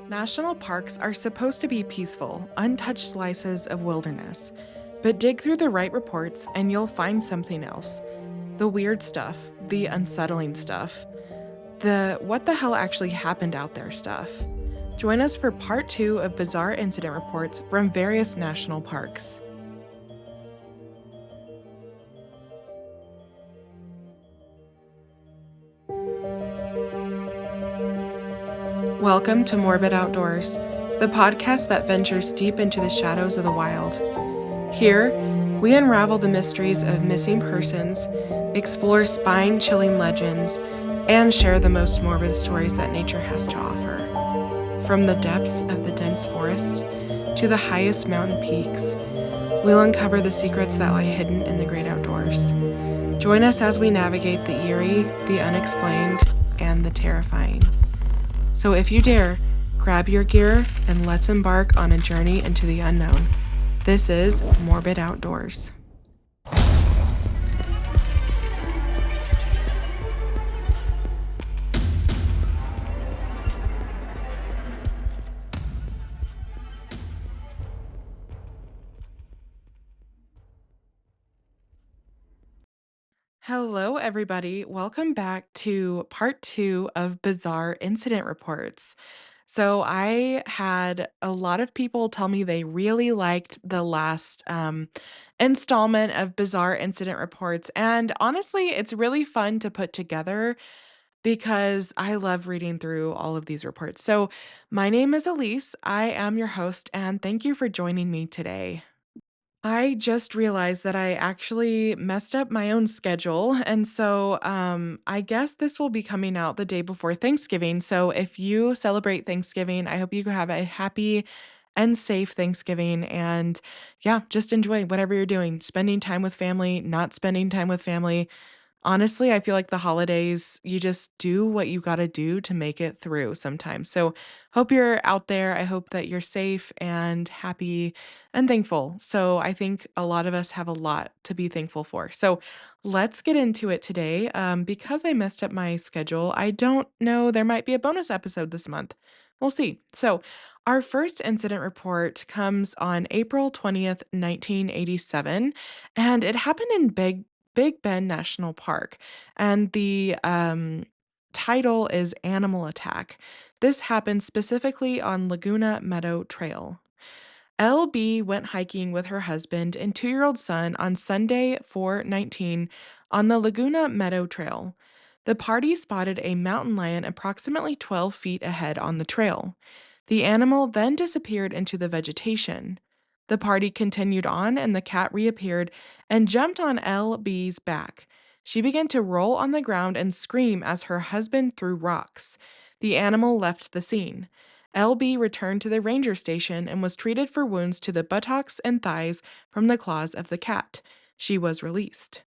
National parks are supposed to be peaceful, untouched slices of wilderness. But dig through the right reports and you'll find something else. The weird stuff, the unsettling stuff, the what the hell actually happened out there stuff. Join us for part two of bizarre incident reports from various national parks. Welcome to Morbid Outdoors, the podcast that ventures deep into the shadows of the wild. Here, we unravel the mysteries of missing persons, explore spine chilling legends, and share the most morbid stories that nature has to offer. From the depths of the dense forests to the highest mountain peaks, we'll uncover the secrets that lie hidden in the great outdoors. Join us as we navigate the eerie, the unexplained, and the terrifying. So if you dare, grab your gear and let's embark on a journey into the unknown. This is Morbid Outdoors. Hello, everybody. Welcome back to part two of Bizarre Incident Reports. So, I had a lot of people tell me they really liked the last installment of Bizarre Incident Reports. And honestly, it's really fun to put together because I love reading through all of these reports. So, my name is Elise. I am your host, and thank you for joining me today. I just realized that I actually messed up my own schedule, and so, I guess this will be coming out the day before Thanksgiving, so if you celebrate Thanksgiving, I hope you have a happy and safe Thanksgiving, and yeah, just enjoy whatever you're doing, spending time with family, not spending time with family. Honestly, I feel like the holidays, you just do what you gotta do to make it through sometimes. So, hope you're out there. I hope that you're safe and happy and thankful. So, I think a lot of us have a lot to be thankful for. So, let's get into it today. Because I messed up my schedule, I don't know, there might be a bonus episode this month. We'll see. So, our first incident report comes on April 20th, 1987, and it happened in Big Bend National Park, and the title is Animal Attack. This happened specifically on Laguna Meadow Trail. LB went hiking with her husband and 2-year-old son on Sunday, 4/19, on the Laguna Meadow Trail. The party spotted a mountain lion approximately 12 feet ahead on the trail. The animal then disappeared into the vegetation. The party continued on, and the cat reappeared and jumped on LB's back. She began to roll on the ground and scream as her husband threw rocks. The animal left the scene. LB returned to the ranger station and was treated for wounds to the buttocks and thighs from the claws of the cat. She was released.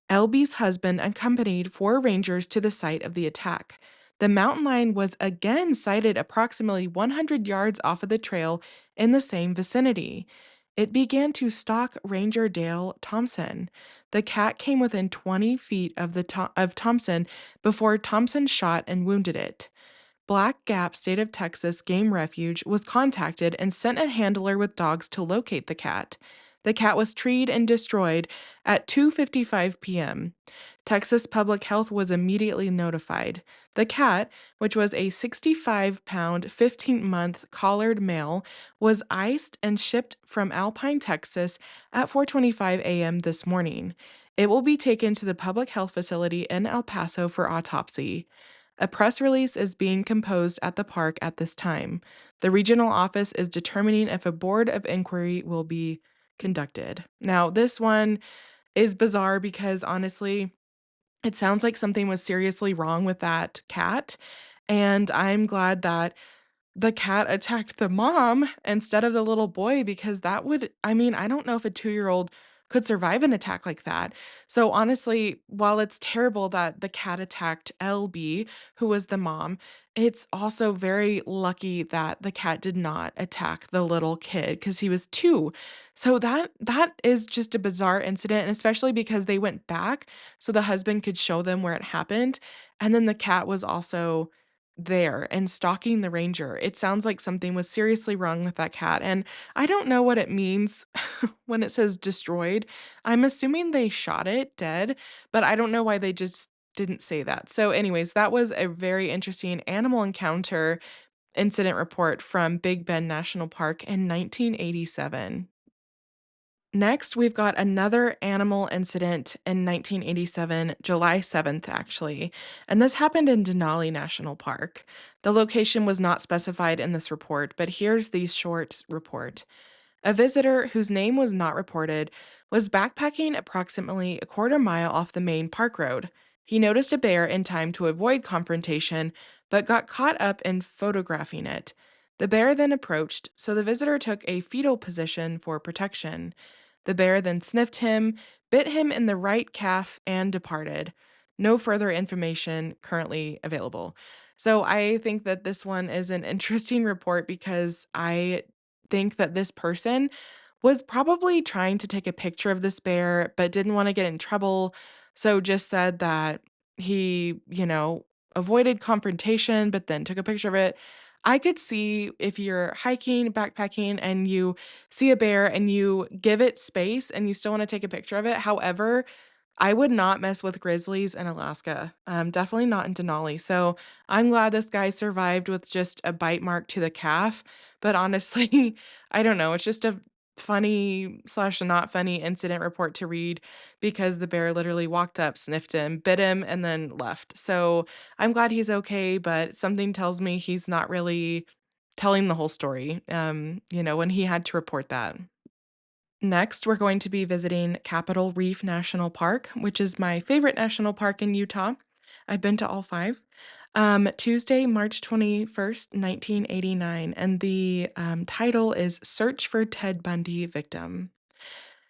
LB's husband accompanied 4 rangers to the site of the attack. The mountain lion was again sighted approximately 100 yards off of the trail in the same vicinity. It began to stalk Ranger Dale Thompson. The cat came within 20 feet of Thompson before Thompson shot and wounded it. Black Gap State of Texas Game Refuge was contacted and sent a handler with dogs to locate the cat. The cat was treed and destroyed at 2:55 p.m. Texas Public Health was immediately notified. The cat, which was a 65-pound, 15-month collared male, was iced and shipped from Alpine, Texas at 4:25 a.m. this morning. It will be taken to the public health facility in El Paso for autopsy. A press release is being composed at the park at this time. The regional office is determining if a board of inquiry will be conducted. Now, this one is bizarre because honestly, it sounds like something was seriously wrong with that cat. And I'm glad that the cat attacked the mom instead of the little boy because that would, I mean, I don't know if a 2-year-old could survive an attack like that. So honestly, while it's terrible that the cat attacked LB, who was the mom, it's also very lucky that the cat did not attack the little kid because he was 2. So that is just a bizarre incident, and especially because they went back so the husband could show them where it happened, and then the cat was also there and stalking the ranger. It sounds like something was seriously wrong with that cat, and I don't know what it means when it says destroyed. I'm assuming they shot it dead, but I don't know why they just didn't say that. So, anyways, that was a very interesting animal encounter incident report from Big Bend National Park in 1987. Next, we've got another animal incident in 1987, July 7th, actually, and this happened in Denali National Park. The location was not specified in this report, but here's the short report. A visitor whose name was not reported was backpacking approximately a quarter mile off the main park road. He noticed a bear in time to avoid confrontation, but got caught up in photographing it. The bear then approached, so the visitor took a fetal position for protection. The bear then sniffed him, bit him in the right calf, and departed. No further information currently available. So I think that this one is an interesting report because I think that this person was probably trying to take a picture of this bear, but didn't wanna get in trouble, so just said that he, avoided confrontation, but then took a picture of it. I could see if you're hiking, backpacking, and you see a bear and you give it space and you still wanna take a picture of it. However, I would not mess with grizzlies in Alaska, definitely not in Denali, so I'm glad this guy survived with just a bite mark to the calf, but honestly, I don't know, it's just a funny/not slash not funny incident report to read because the bear literally walked up, sniffed him, bit him, and then left, so I'm glad he's okay, but something tells me he's not really telling the whole story, when he had to report that. Next, we're going to be visiting Capitol Reef National Park, which is my favorite national park in Utah. I've been to all five. Tuesday, March 21st, 1989, and the title is Search for Ted Bundy Victim.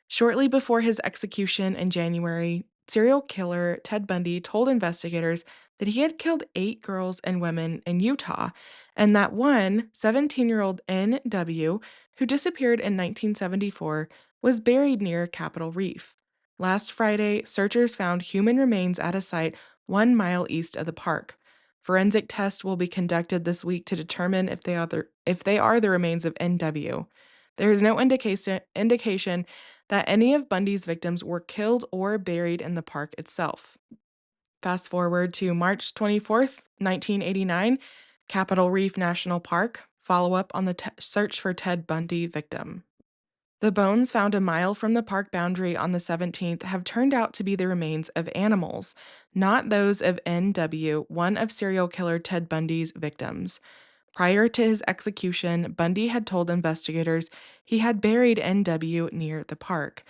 Shortly before his execution in January, serial killer Ted Bundy told investigators that he had killed 8 girls and women in Utah, and that one 17-year-old N.W., who disappeared in 1974, was buried near Capitol Reef. Last Friday, searchers found human remains at a site 1 mile east of the park. Forensic tests will be conducted this week to determine if they are the remains of N.W. There is no indication that any of Bundy's victims were killed or buried in the park itself. Fast forward to March 24th, 1989, Capitol Reef National Park, follow up on the search for Ted Bundy victim. The bones found a mile from the park boundary on the 17th have turned out to be the remains of animals, not those of N.W., one of serial killer Ted Bundy's victims. Prior to his execution, Bundy had told investigators he had buried N.W. near the park.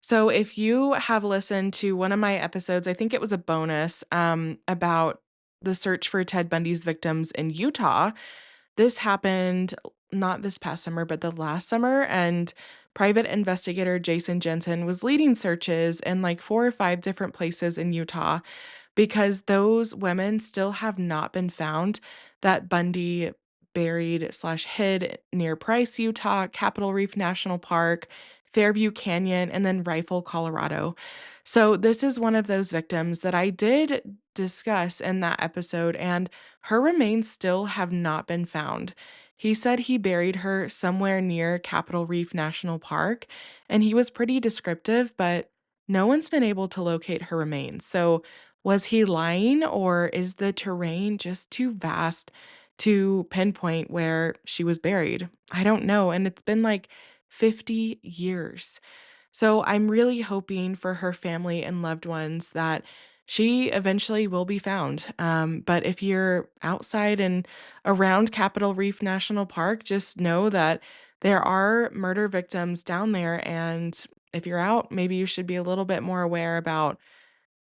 So, if you have listened to one of my episodes, I think it was a bonus about the search for Ted Bundy's victims in Utah. This happened not this past summer, but the last summer. And private investigator Jason Jensen was leading searches in like 4 or 5 different places in Utah because those women still have not been found that Bundy buried/hid near Price, Utah, Capitol Reef National Park, Fairview Canyon, and then Rifle, Colorado. So this is one of those victims that I did discuss in that episode, and her remains still have not been found. He said he buried her somewhere near Capitol Reef National Park, and he was pretty descriptive, but no one's been able to locate her remains. So was he lying, or is the terrain just too vast to pinpoint where she was buried? I don't know, and it's been like 50 years. So I'm really hoping for her family and loved ones that she eventually will be found. But if you're outside and around Capitol Reef National Park, just know that there are murder victims down there. And if you're out, maybe you should be a little bit more aware about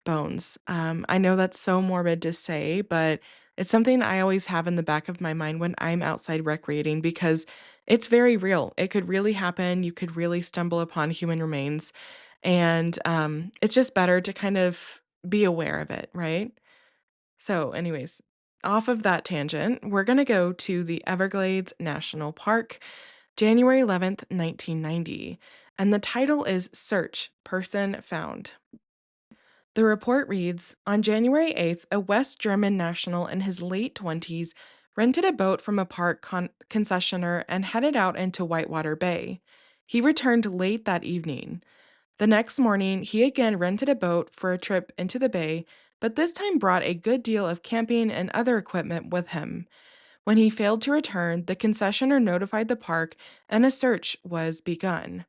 bones. I know that's so morbid to say, but it's something I always have in the back of my mind when I'm outside recreating because it's very real. It could really happen. You could really stumble upon human remains. And it's just better to kind of be aware of it, right? So, anyways, off of that tangent, we're going to go to the Everglades National Park, January 11th, 1990. And the title is Search Person Found. The report reads On January 8th, a West German national in his late 20s rented a boat from a park concessionaire and headed out into Whitewater Bay. He returned late that evening. The next morning, he again rented a boat for a trip into the bay, but this time brought a good deal of camping and other equipment with him. When he failed to return, the concessionaire notified the park and a search was begun.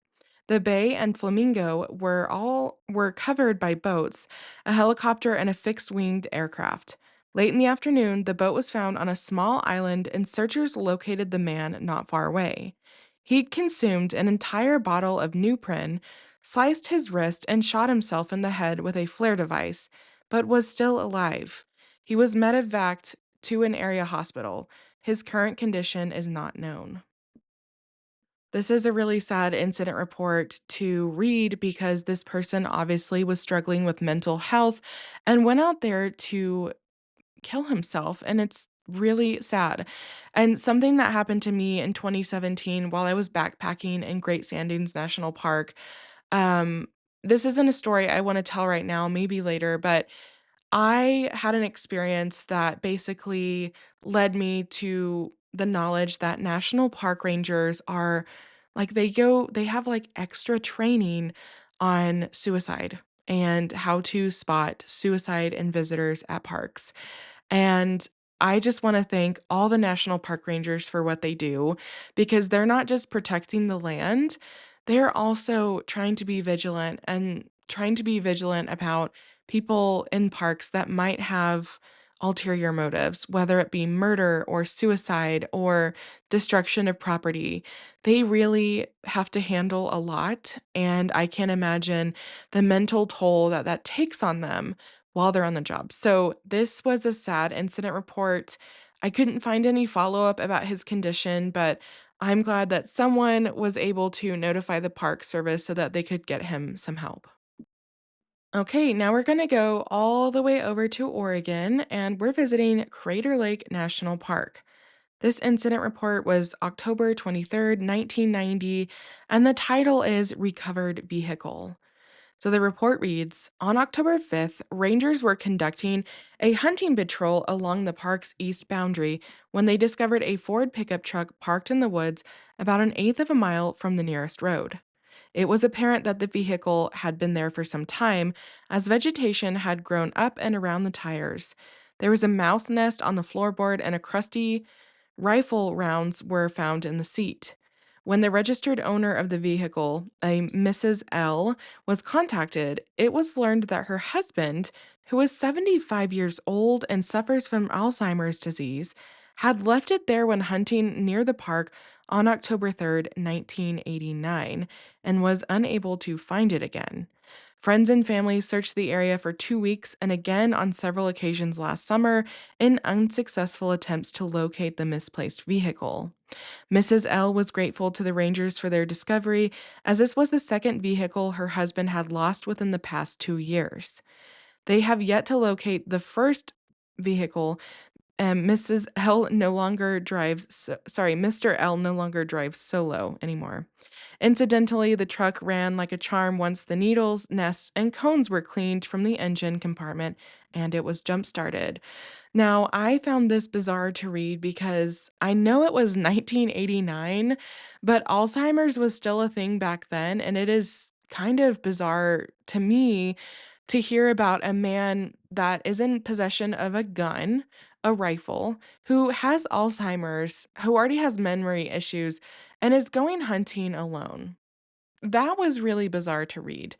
The bay and Flamingo were covered by boats, a helicopter and a fixed-winged aircraft. Late in the afternoon, the boat was found on a small island and searchers located the man not far away. He'd consumed an entire bottle of Nuprin, sliced his wrist, and shot himself in the head with a flare device, but was still alive. He was medevaced to an area hospital. His current condition is not known. This is a really sad incident report to read because this person obviously was struggling with mental health and went out there to kill himself, and it's really sad. And something that happened to me in 2017 while I was backpacking in Great Sandings National Park. Um, this isn't a story I want to tell right now, maybe later, but I had an experience that basically led me to the knowledge that national park rangers are they have like extra training on suicide and how to spot suicide in visitors at parks. And I just want to thank all the national park rangers for what they do because they're not just protecting the land, they're also trying to be vigilant about people in parks that might have ulterior motives, whether it be murder or suicide or destruction of property. They really have to handle a lot, and I can't imagine the mental toll that that takes on them while they're on the job. So, this was a sad incident report. I couldn't find any follow up about his condition, but I'm glad that someone was able to notify the park service so that they could get him some help. Okay, now we're going to go all the way over to Oregon and we're visiting Crater Lake National Park. This incident report was October 23rd, 1990, and the title is Recovered Vehicle. So the report reads On October 5th, rangers were conducting a hunting patrol along the park's east boundary when they discovered a Ford pickup truck parked in the woods about an eighth of a mile from the nearest road. It was apparent that the vehicle had been there for some time, as vegetation had grown up and around the tires. There was a mouse nest on the floorboard, and a crusty rifle rounds were found in the seat. When the registered owner of the vehicle, a Mrs. L, was contacted, it was learned that her husband, who is 75 years old and suffers from Alzheimer's disease, had left it there when hunting near the park on October 3rd, 1989, and was unable to find it again. Friends and family searched the area for 2 weeks and again on several occasions last summer in unsuccessful attempts to locate the misplaced vehicle. Mrs. L was grateful to the Rangers for their discovery, as this was the second vehicle her husband had lost within the past 2 years. They have yet to locate the first vehicle, and Mr. L no longer drives solo anymore. Incidentally, the truck ran like a charm once the needles, nests, and cones were cleaned from the engine compartment and it was jump started. Now, I found this bizarre to read because I know it was 1989, but Alzheimer's was still a thing back then, and it is kind of bizarre to me to hear about a man that is in possession of a gun, a rifle, who has Alzheimer's, who already has memory issues, and is going hunting alone. That was really bizarre to read.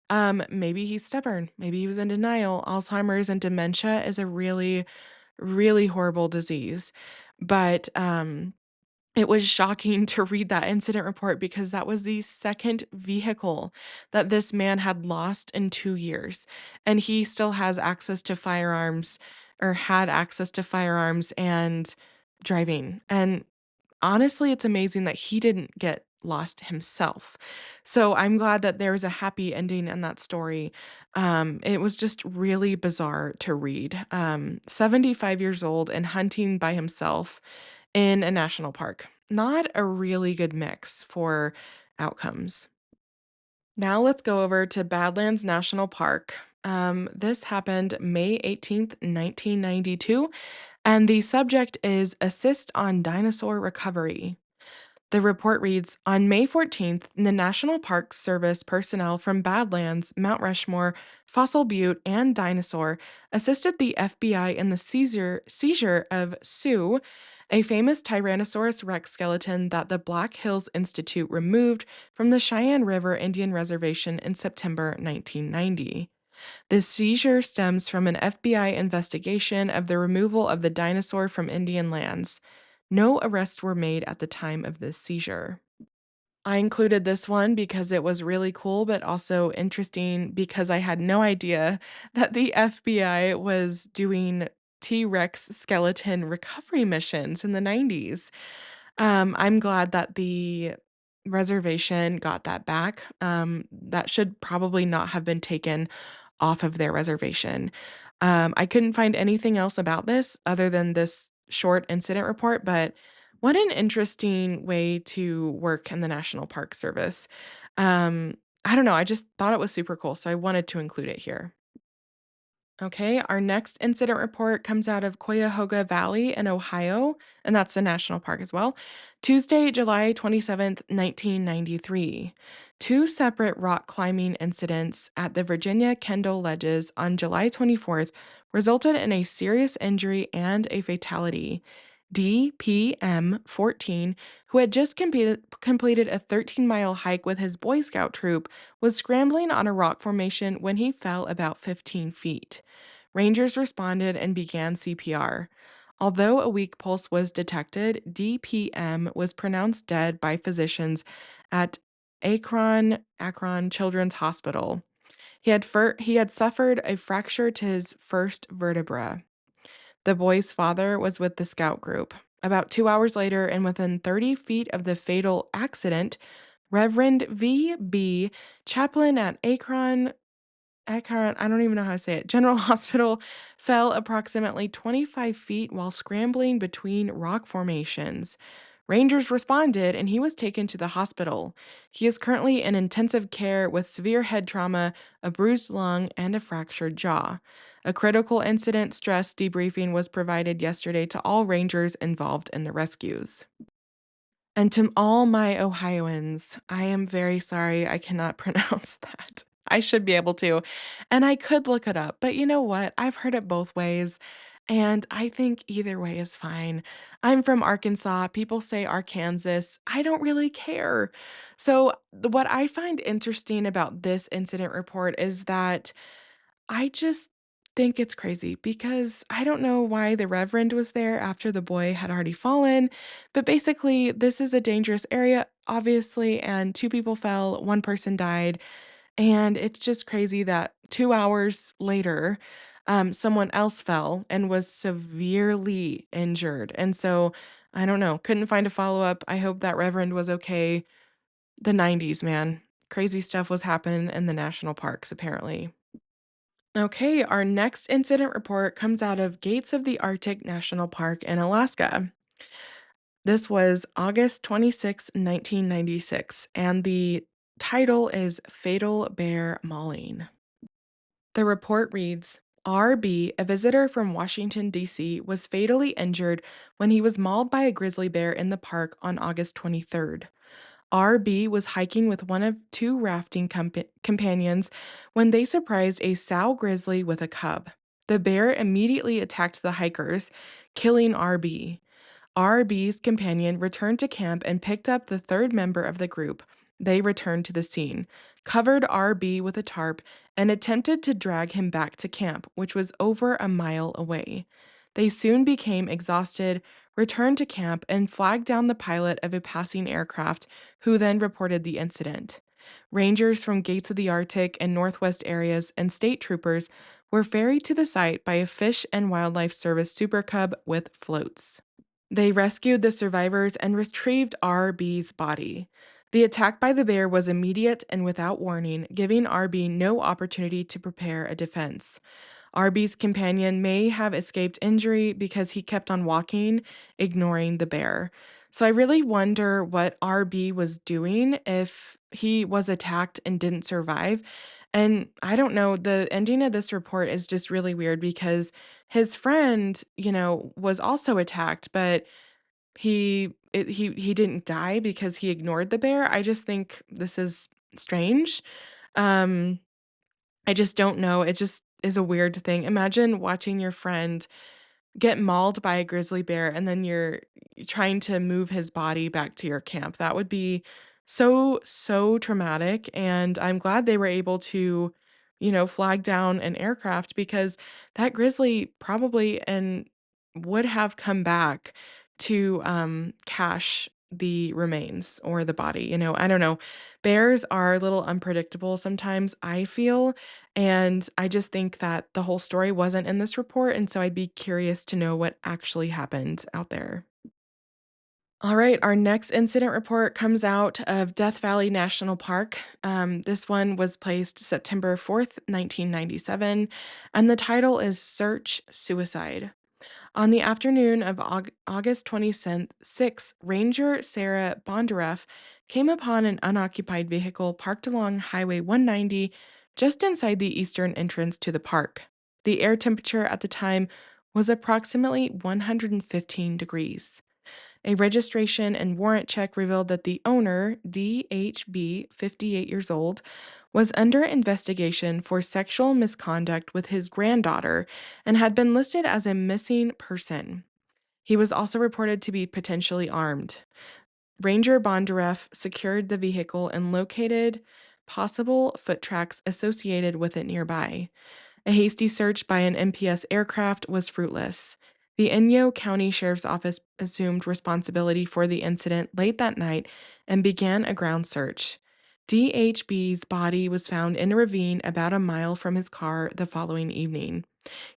Maybe he's stubborn. Maybe he was in denial. Alzheimer's and dementia is a really, really horrible disease. But it was shocking to read that incident report because that was the second vehicle that this man had lost in 2 years. And he still has access to firearms or had access to firearms and driving. And honestly, it's amazing that he didn't get lost himself. So I'm glad that there was a happy ending in that story. It was just really bizarre to read. 75 years old and hunting by himself in a national park. Not a really good mix for outcomes. Now let's go over to Badlands National Park. This happened May 18th, 1992, and the subject is Assist on Dinosaur Recovery. The report reads On May 14th, the National Park Service personnel from Badlands, Mount Rushmore, Fossil Butte, and Dinosaur assisted the FBI in the seizure of Sue, a famous Tyrannosaurus rex skeleton that the Black Hills Institute removed from the Cheyenne River Indian Reservation in September 1990. The seizure stems from an FBI investigation of the removal of the dinosaur from Indian lands. No arrests were made at the time of this seizure. I included this one because it was really cool, but also interesting because I had no idea that the FBI was doing T Rex skeleton recovery missions in the 90s. I'm glad that the reservation got that back. That should probably not have been taken off of their reservation. I couldn't find anything else about this other than this short incident report, but what an interesting way to work in the National Park Service. Um, I don't know, I just thought it was super cool, so I wanted to include it here. Okay, our next incident report comes out of Cuyahoga Valley in Ohio, and that's a national park as well. Tuesday, July 27th, 1993. Two separate rock climbing incidents at the Virginia Kendall Ledges on July 24th resulted in a serious injury and a fatality. DPM 14, who had just completed a 13-mile hike with his Boy Scout troop, was scrambling on a rock formation when he fell about 15 feet. Rangers responded and began CPR. Although a weak pulse was detected, DPM was pronounced dead by physicians at Akron Children's Hospital. He had suffered a fracture to his first vertebra. The boy's father was with the scout group. About 2 hours later, and within 30 feet of the fatal accident, Reverend V.B., chaplain at Akron, I don't even know how to say it, General Hospital, fell approximately 25 feet while scrambling between rock formations. Rangers responded and he was taken to the hospital. He is currently in intensive care with severe head trauma, a bruised lung, and a fractured jaw. A critical incident stress debriefing was provided yesterday to all Rangers involved in the rescues. And to all my Ohioans, I am very sorry I cannot pronounce that. I should be able to, and I could look it up, but you know what? I've heard it both ways, and I think either way is fine. I'm from Arkansas. People say Arkansas. I don't really care. So, what I find interesting about this incident report is that I just think it's crazy because I don't know why the reverend was there after the boy had already fallen, but basically, this is a dangerous area, obviously, and two people fell, one person died, and it's just crazy that 2 hours later, someone else fell and was severely injured. And so, I don't know, couldn't find a follow up. I hope that reverend was okay. The 90s, man. Crazy stuff was happening in the national parks, apparently. Okay, our next incident report comes out of Gates of the Arctic National Park in Alaska. This was August 26, 1996, and the title is Fatal Bear Mauling. The report reads RB, a visitor from Washington, D.C., was fatally injured when he was mauled by a grizzly bear in the park on August 23rd. RB was hiking with one of two rafting companions when they surprised a sow grizzly with a cub. The bear immediately attacked the hikers, killing RB. RB's companion returned to camp and picked up the third member of the group. They returned to the scene, covered RB with a tarp, and attempted to drag him back to camp, which was over a mile away. They soon became exhausted, returned to camp, and flagged down the pilot of a passing aircraft, who then reported the incident. Rangers from Gates of the Arctic and Northwest areas and state troopers were ferried to the site by a Fish and Wildlife Service Super Cub with floats. They rescued the survivors and retrieved RB's body. The attack by the bear was immediate and without warning, giving RB no opportunity to prepare a defense. RB's companion may have escaped injury because he kept on walking, ignoring the bear. So I really wonder what RB was doing if he was attacked and didn't survive. And I don't know, the ending of this report is just really weird because his friend, was also attacked, but he didn't die because he ignored the bear. I just think this is strange. Um, I just don't know. It just is a weird thing. Imagine watching your friend get mauled by a grizzly bear and then you're trying to move his body back to your camp. That would be so, so traumatic, and I'm glad they were able to, flag down an aircraft because that grizzly probably and would have come back to, cache the remains or the body, I don't know. Bears are a little unpredictable sometimes, I feel, and I just think that the whole story wasn't in this report, and so I'd be curious to know what actually happened out there. All right, our next incident report comes out of Death Valley National Park. This one was placed September 4th, 1997, and the title is Search Suicide. On the afternoon of August 26th, Ranger Sarah Bondareff came upon an unoccupied vehicle parked along Highway 190 just inside the eastern entrance to the park. The air temperature at the time was approximately 115 degrees. A registration and warrant check revealed that the owner, DHB, 58 years old, was under investigation for sexual misconduct with his granddaughter and had been listed as a missing person. He was also reported to be potentially armed. Ranger Bondareff secured the vehicle and located possible foot tracks associated with it nearby. A hasty search by an MPS aircraft was fruitless. The Inyo County Sheriff's Office assumed responsibility for the incident late that night and began a ground search. DHB's body was found in a ravine about a mile from his car the following evening.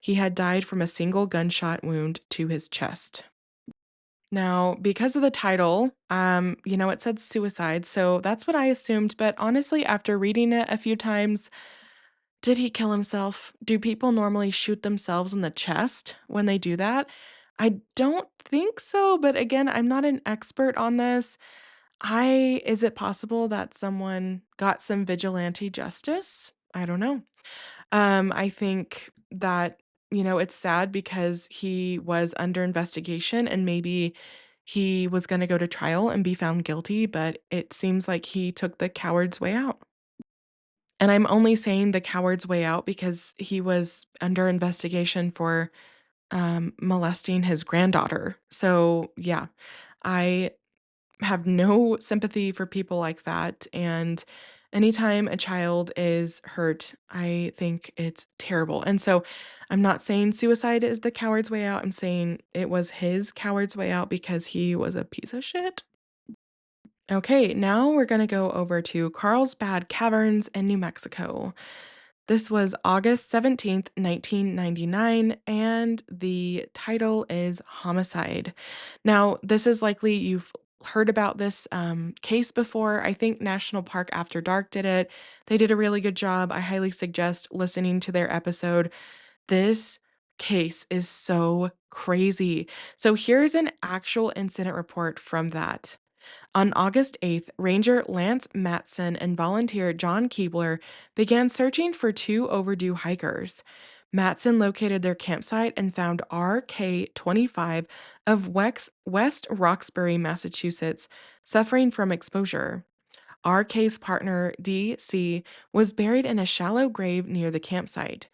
He had died from a single gunshot wound to his chest. Now, because of the title, it said suicide, so that's what I assumed, but honestly, after reading it a few times, did he kill himself? Do people normally shoot themselves in the chest when they do that? I don't think so, but again, I'm not an expert on this. I Is it possible that someone got some vigilante justice? I don't know. I think that, it's sad because he was under investigation and maybe he was going to go to trial and be found guilty, but it seems like he took the coward's way out. And I'm only saying the coward's way out because he was under investigation for, molesting his granddaughter. So, yeah, I have no sympathy for people like that, and anytime a child is hurt, I think it's terrible, and so I'm not saying suicide is the coward's way out, I'm saying it was his coward's way out because he was a piece of shit. Okay, now we're gonna go over to Carlsbad Caverns in New Mexico. This was August 17th, 1999, and the title is Homicide. Now, this is likely you've heard about this case before. I think National Park After Dark did it. They did a really good job. I highly suggest listening to their episode. This case is so crazy. So, here's an actual incident report from that. On August 8th, Ranger Lance Matson and volunteer John Keebler began searching for two overdue hikers. Matson located their campsite and found RK-25 of West Roxbury, Massachusetts, suffering from exposure. RK's partner, DC, was buried in a shallow grave near the campsite.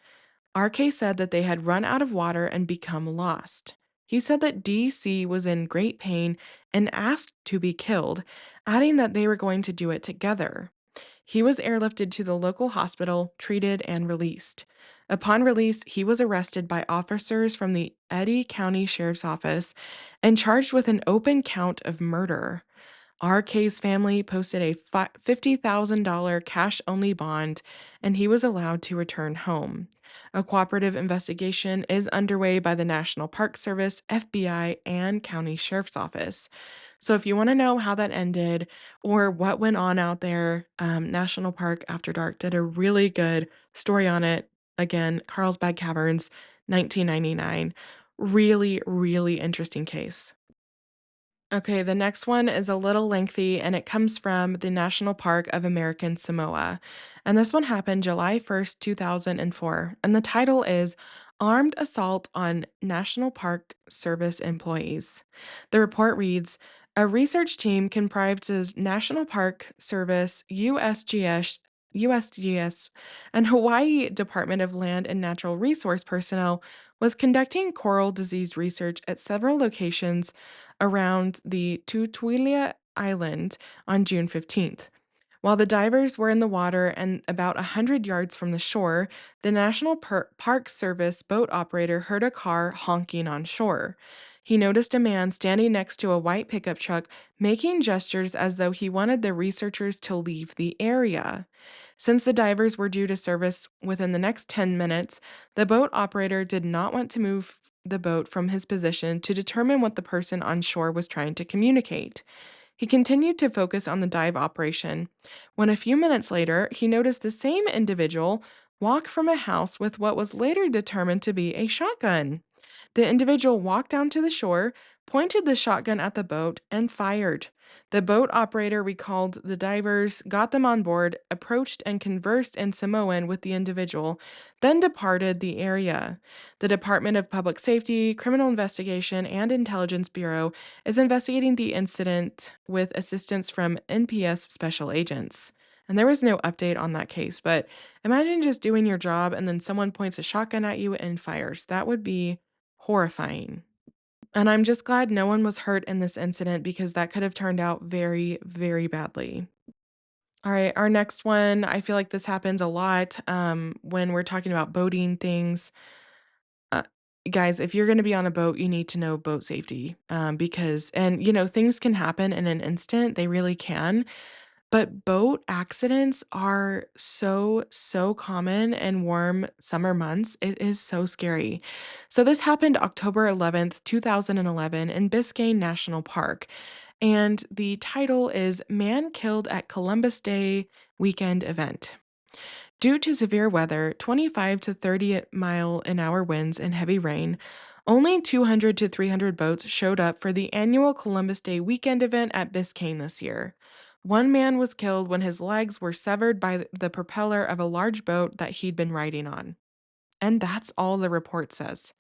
RK said that they had run out of water and become lost. He said that DC was in great pain and asked to be killed, adding that they were going to do it together. He was airlifted to the local hospital, treated, and released. Upon release, he was arrested by officers from the Eddy County Sheriff's Office and charged with an open count of murder. RK's family posted a $50,000 cash only bond, and he was allowed to return home. A cooperative investigation is underway by the National Park Service, FBI, and County Sheriff's Office. So, if you want to know how that ended or what went on out there, National Park After Dark did a really good story on it. Again, Carlsbad Caverns, 1999. Really, really interesting case. Okay, the next one is a little lengthy and it comes from the National Park of American Samoa. And this one happened July 1st, 2004. And the title is Armed Assault on National Park Service Employees. The report reads a research team comprised of National Park Service, USGS, and Hawaii Department of Land and Natural Resource personnel was conducting coral disease research at several locations around the Tutuila Island on June 15th. While the divers were in the water and about 100 yards from the shore, the National Park Service boat operator heard a car honking on shore. He noticed a man standing next to a white pickup truck making gestures as though he wanted the researchers to leave the area. Since the divers were due to service within the next 10 minutes, the boat operator did not want to move the boat from his position to determine what the person on shore was trying to communicate. He continued to focus on the dive operation. When a few minutes later, he noticed the same individual walk from a house with what was later determined to be a shotgun. The individual walked down to the shore, pointed the shotgun at the boat, and fired. The boat operator recalled the divers, got them on board, approached and conversed in Samoan with the individual, then departed the area. The Department of Public Safety, Criminal Investigation, and Intelligence Bureau is investigating the incident with assistance from NPS special agents. And there was no update on that case, but imagine just doing your job and then someone points a shotgun at you and fires. That would be horrifying. And I'm just glad no one was hurt in this incident because that could have turned out very, very badly. All right, our next one, I feel like this happens a lot when we're talking about boating things. Uh, guys, if you're going to be on a boat, you need to know boat safety because, and things can happen in an instant. They really can. But boat accidents are so, so common in warm summer months. It is so scary. So, this happened October 11th, 2011, in Biscayne National Park. And the title is Man Killed at Columbus Day Weekend Event. Due to severe weather, 25 to 30 mile an hour winds and heavy rain, only 200 to 300 boats showed up for the annual Columbus Day weekend event at Biscayne this year. One man was killed when his legs were severed by the propeller of a large boat that he'd been riding on. And that's all the report says.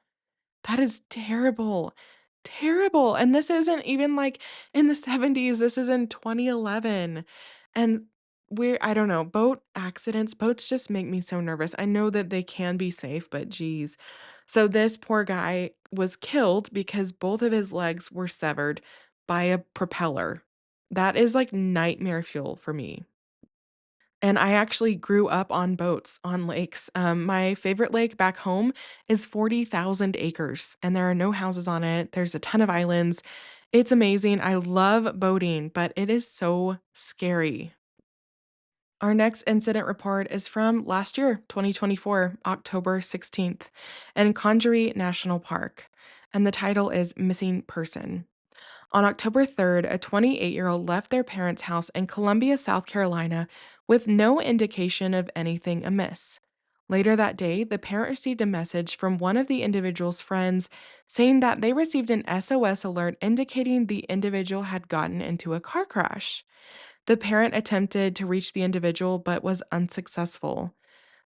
That is terrible. Terrible, and this isn't even, like, in the '70s, this is in 2011, and I don't know, boats just make me so nervous. I know that they can be safe, but geez. So this poor guy was killed because both of his legs were severed by a propeller. That is, like, nightmare fuel for me. And I actually grew up on boats, on lakes. My favorite lake back home is 40,000 acres, and there are no houses on it. There's a ton of islands. It's amazing. I love boating, but it is so scary. Our next incident report is from last year, 2024, October 16th, in Congaree National Park. And the title is Missing Person. On October 3rd, a 28-year-old left their parents' house in Columbia, South Carolina, with no indication of anything amiss. Later that day, the parent received a message from one of the individual's friends saying that they received an SOS alert indicating the individual had gotten into a car crash. The parent attempted to reach the individual but was unsuccessful.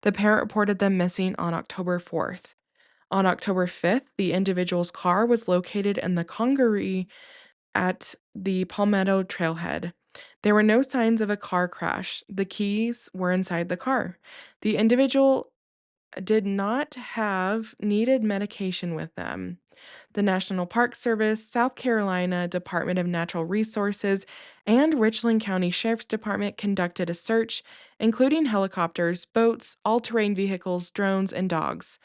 The parent reported them missing on October 4th. On October 5th, the individual's car was located in the Congaree at the Palmetto Trailhead. There were no signs of a car crash. The keys were inside the car. The individual did not have needed medication with them. The National Park Service, South Carolina Department of Natural Resources, and Richland County Sheriff's Department conducted a search, including helicopters, boats, all terrain vehicles, drones, and dogs.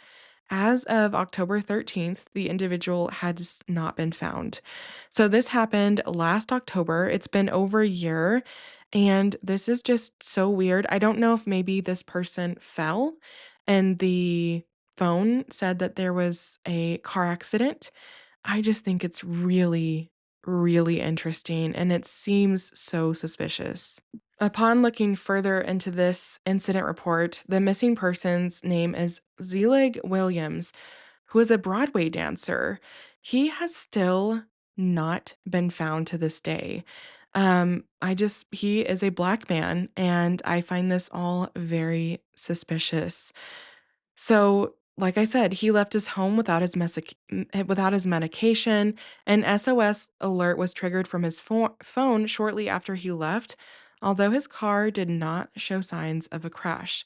As of October 13th, the individual has not been found. So this happened last October. It's been over a year, and this is just so weird. I don't know if maybe this person fell and the phone said that there was a car accident. I just think it's really, really interesting, and it seems so suspicious. Upon looking further into this incident report, the missing person's name is Zelig Williams, who is a Broadway dancer. He has still not been found to this day. He is a black man, and I find this all very suspicious. So, like I said, he left his home without his medication. An SOS alert was triggered from his phone shortly after he left, although his car did not show signs of a crash.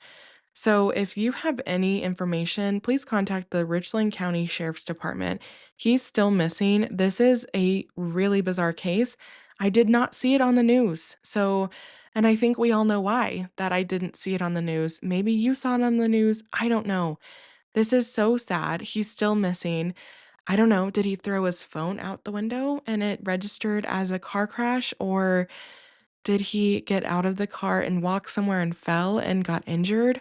So, if you have any information, please contact the Richland County Sheriff's Department. He's still missing. This is a really bizarre case. I did not see it on the news. And I think we all know why that I didn't see it on the news. Maybe you saw it on the news. I don't know. This is so sad. He's still missing. I don't know. Did he throw his phone out the window and it registered as a car crash? Or did he get out of the car and walk somewhere and fell and got injured?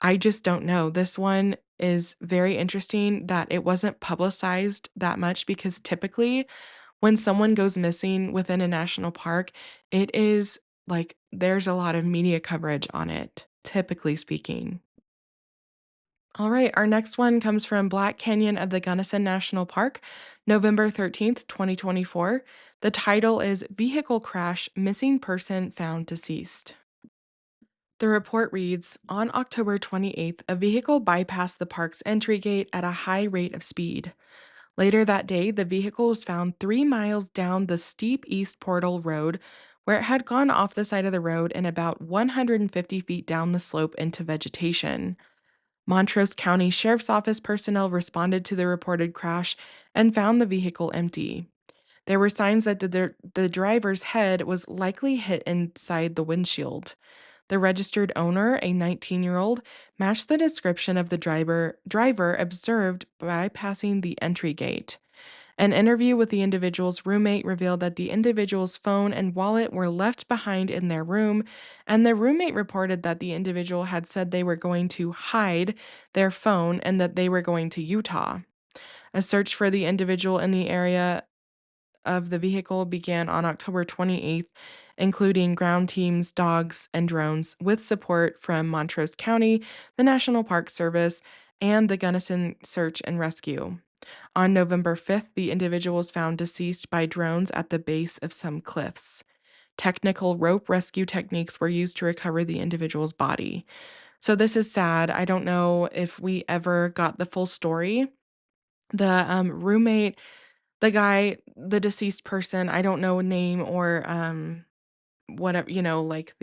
I just don't know. This one is very interesting that it wasn't publicized that much because typically when someone goes missing within a national park, it is like there's a lot of media coverage on it, typically speaking. All right, our next one comes from Black Canyon of the Gunnison National Park, November 13th, 2024. The title is Vehicle Crash Missing Person Found Deceased. The report reads On October 28th, a vehicle bypassed the park's entry gate at a high rate of speed. Later that day, the vehicle was found 3 miles down the steep East Portal Road, where it had gone off the side of the road and about 150 feet down the slope into vegetation. Montrose County Sheriff's Office personnel responded to the reported crash and found the vehicle empty. There were signs that the driver's head was likely hit inside the windshield. The registered owner, a 19-year-old, matched the description of the driver observed bypassing the entry gate. An interview with the individual's roommate revealed that the individual's phone and wallet were left behind in their room, and the roommate reported that the individual had said they were going to hide their phone and that they were going to Utah. A search for the individual in the area of the vehicle began on October 28th, including ground teams, dogs, and drones, with support from Montrose County, the National Park Service, and the Gunnison Search and Rescue. On November 5th, the individual was found deceased by drones at the base of some cliffs. Technical rope rescue techniques were used to recover the individual's body. So, this is sad. I don't know if we ever got the full story. The roommate the guy, the deceased person, I don't know name or, whatever, like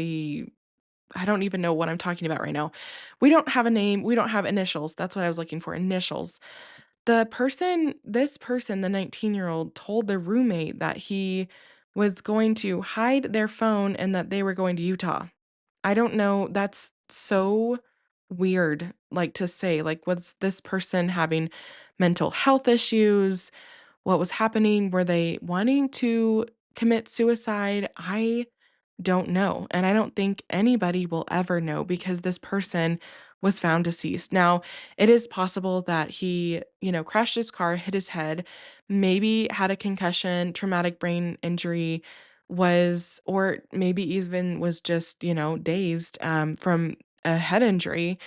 I don't even know what I'm talking about right now. We don't have a name, we don't have initials, that's what I was looking for, initials. This person, the 19-year-old, told the roommate that he was going to hide their phone and that they were going to Utah. I don't know, that's so weird, like, to say, like, was this person having mental health issues? What was happening? Were they wanting to commit suicide? I don't know, and I don't think anybody will ever know because this person was found deceased. Now, it is possible that he, crashed his car, hit his head, maybe had a concussion, traumatic brain injury, or maybe even was just, dazed from a head injury.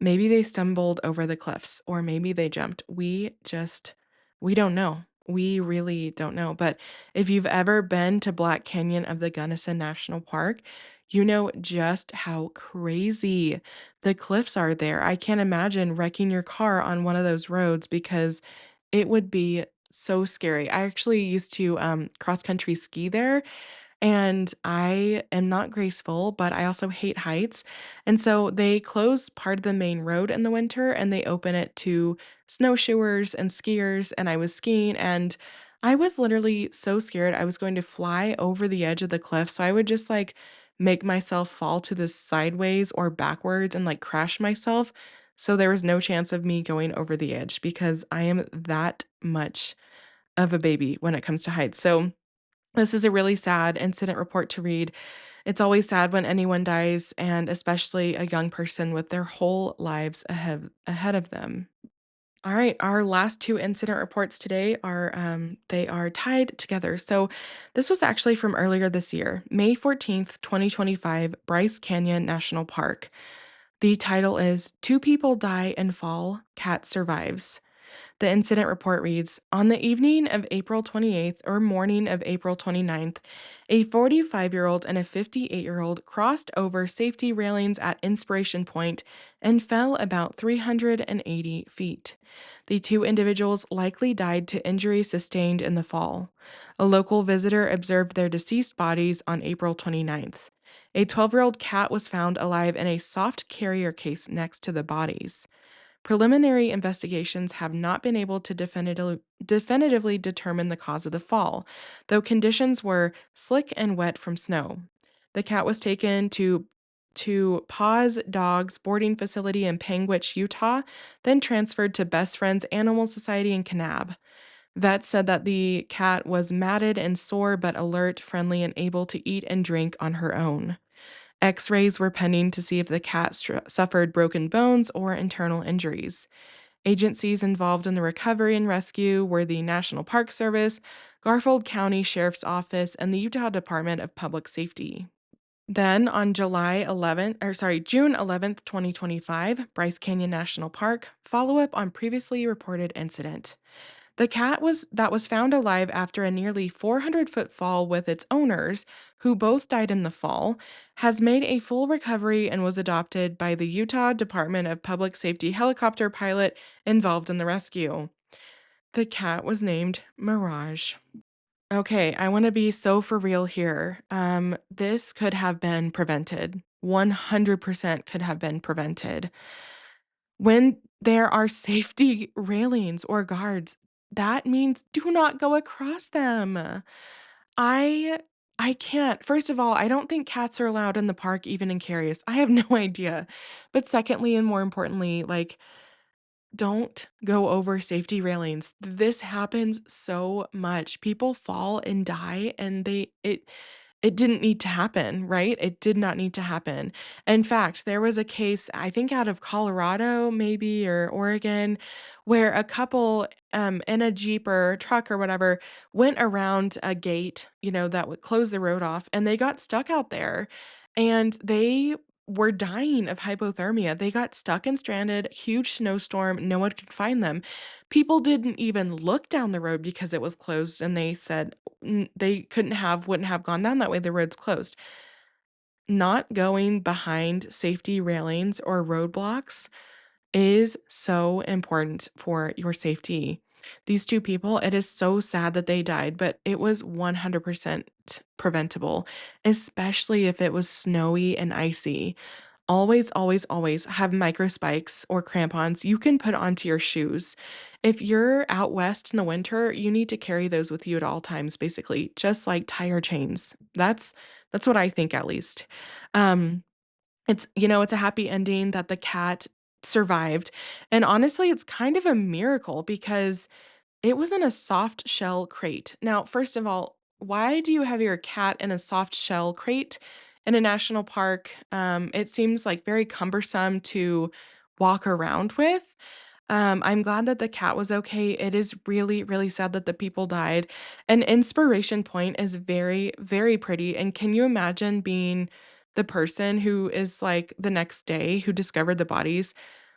Maybe they stumbled over the cliffs or maybe they jumped. We don't know. We really don't know. But if you've ever been to Black Canyon of the Gunnison National Park, you know just how crazy the cliffs are there. I can't imagine wrecking your car on one of those roads because it would be so scary. I actually used to cross country ski there, and I am not graceful, but I also hate heights. And so they close part of the main road in the winter and they open it to snowshoers and skiers. And I was skiing and I was literally so scared I was going to fly over the edge of the cliff. So I would just like make myself fall to the sideways or backwards and like crash myself. So there was no chance of me going over the edge because I am that much of a baby when it comes to heights. So this is a really sad incident report to read. It's always sad when anyone dies, and especially a young person with their whole lives ahead of them. All right, our last two incident reports today are they are tied together. So this was actually from earlier this year, May 14th, 2025, Bryce Canyon National Park. The title is Two People Die and Fall, Cat Survives. The incident report reads, on the evening of April 28th or morning of April 29th, a 45-year-old and a 58-year-old crossed over safety railings at Inspiration Point and fell about 380 feet. The two individuals likely died to injuries sustained in the fall. A local visitor observed their deceased bodies on April 29th. A 12-year-old cat was found alive in a soft carrier case next to the bodies. Preliminary investigations have not been able to definitively determine the cause of the fall, though conditions were slick and wet from snow. The cat was taken to Paws Dogs boarding facility in Panguitch, Utah, then transferred to Best Friends Animal Society in Kanab. Vets said that the cat was matted and sore but alert, friendly, and able to eat and drink on her own. X-rays were pending to see if the cat suffered broken bones or internal injuries. Agencies involved in the recovery and rescue were the National Park Service, Garfield County Sheriff's Office, and the Utah Department of Public Safety. Then on June 11th, 2025, Bryce Canyon National Park, follow-up on previously reported incident. The cat was found alive after a nearly 400-foot fall with its owners, who both died in the fall, has made a full recovery and was adopted by the Utah Department of Public Safety helicopter pilot involved in the rescue. The cat was named Mirage. Okay, I want to be so for real here. This could have been prevented. 100% could have been prevented. When there are safety railings or guards, that means do not go across them. I I can't. First of all, I don't think cats are allowed in the park even in carriers. I have no idea. But secondly, and more importantly, like don't go over safety railings. This happens so much. People fall and die and it didn't need to happen, right? It did not need to happen. In fact, there was a case, I think out of Colorado maybe or Oregon, where a couple in a Jeep or truck or whatever went around a gate, that would close the road off and they got stuck out there and they were dying of hypothermia. They got stuck and stranded, huge snowstorm, no one could find them. People didn't even look down the road because it was closed, and they said they wouldn't have gone down that way, the road's closed. Not going behind safety railings or roadblocks is so important for your safety. These 2 people, it is so sad that they died, but it was 100% preventable, especially if it was snowy and icy. Always, always, always have micro spikes or crampons you can put onto your shoes. If you're out west in the winter, you need to carry those with you at all times, basically, just like tire chains. That's what I think at least. Um, it's a happy ending that the cat survived, and honestly, it's kind of a miracle because it was in a soft shell crate. Now, first of all, why do you have your cat in a soft shell crate in a national park? It seems like very cumbersome to walk around with. I'm glad that the cat was okay. It is really, really sad that the people died. And Inspiration Point is very, very pretty. And can you imagine being the person who is like the next day who discovered the bodies?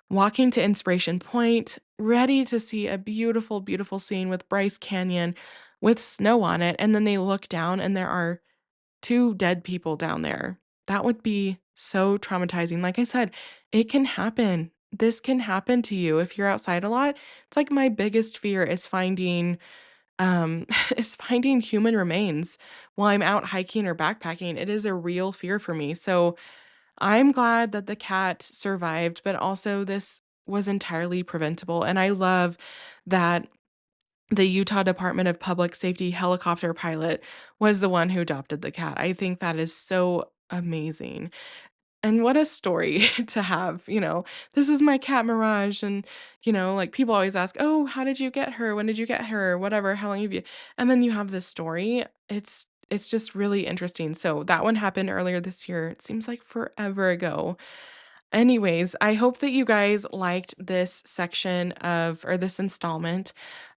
Walking to Inspiration Point, ready to see a beautiful, beautiful scene with Bryce Canyon with snow on it, and then they look down and there are 2 dead people down there. That would be so traumatizing. Like I said, it can happen. This can happen to you if you're outside a lot. It's like my biggest fear is finding is finding human remains while I'm out hiking or backpacking. It is a real fear for me. So I'm glad that the cat survived, but also this was entirely preventable, and I love that the Utah Department of Public Safety helicopter pilot was the one who adopted the cat. I think that is so amazing. And what a story to have, "This is my cat Mirage," and, like, people always ask, "Oh, how did you get her? When did you get her? Whatever, how long have you" and then you have this story. It's just really interesting. So that one happened earlier this year. It seems like forever ago. Anyways, I hope that you guys liked this section of or this installment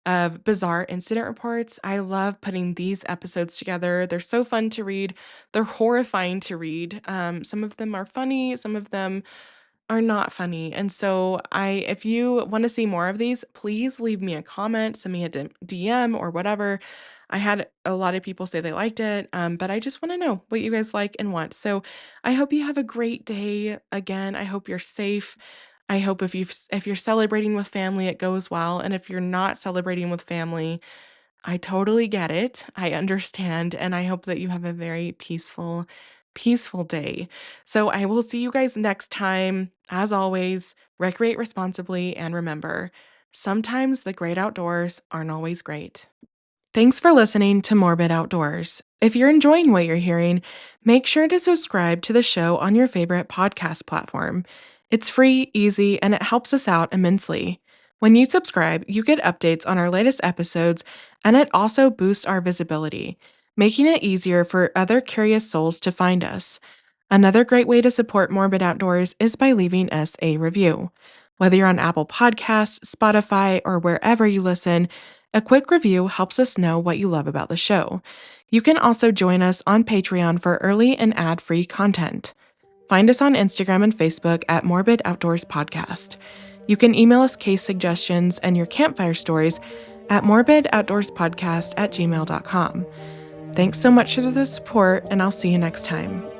of bizarre incident reports. I love putting these episodes together. They're so fun to read. They're horrifying to read. Some of them are funny, some of them are not funny. And so if you want to see more of these, please leave me a comment, send me a DM or whatever. I had a lot of people say they liked it, but I just want to know what you guys like and want. So I hope you have a great day. Again, I hope you're safe. I hope if you're celebrating with family, it goes well. And if you're not celebrating with family, I totally get it. I understand, and I hope that you have a very peaceful day. So I will see you guys next time. As always, recreate responsibly and remember, sometimes the great outdoors aren't always great. Thanks for listening to Morbid Outdoors. If you're enjoying what you're hearing, make sure to subscribe to the show on your favorite podcast platform. It's free, easy, and it helps us out immensely. When you subscribe, you get updates on our latest episodes, and it also boosts our visibility, making it easier for other curious souls to find us. Another great way to support Morbid Outdoors is by leaving us a review. Whether you're on Apple Podcasts, Spotify, or wherever you listen, a quick review helps us know what you love about the show. You can also join us on Patreon for early and ad free content. Find us on Instagram and Facebook at Morbid Outdoors Podcast. You can email us case suggestions and your campfire stories at morbidoutdoorspodcast@gmail.com. Thanks so much for the support, and I'll see you next time.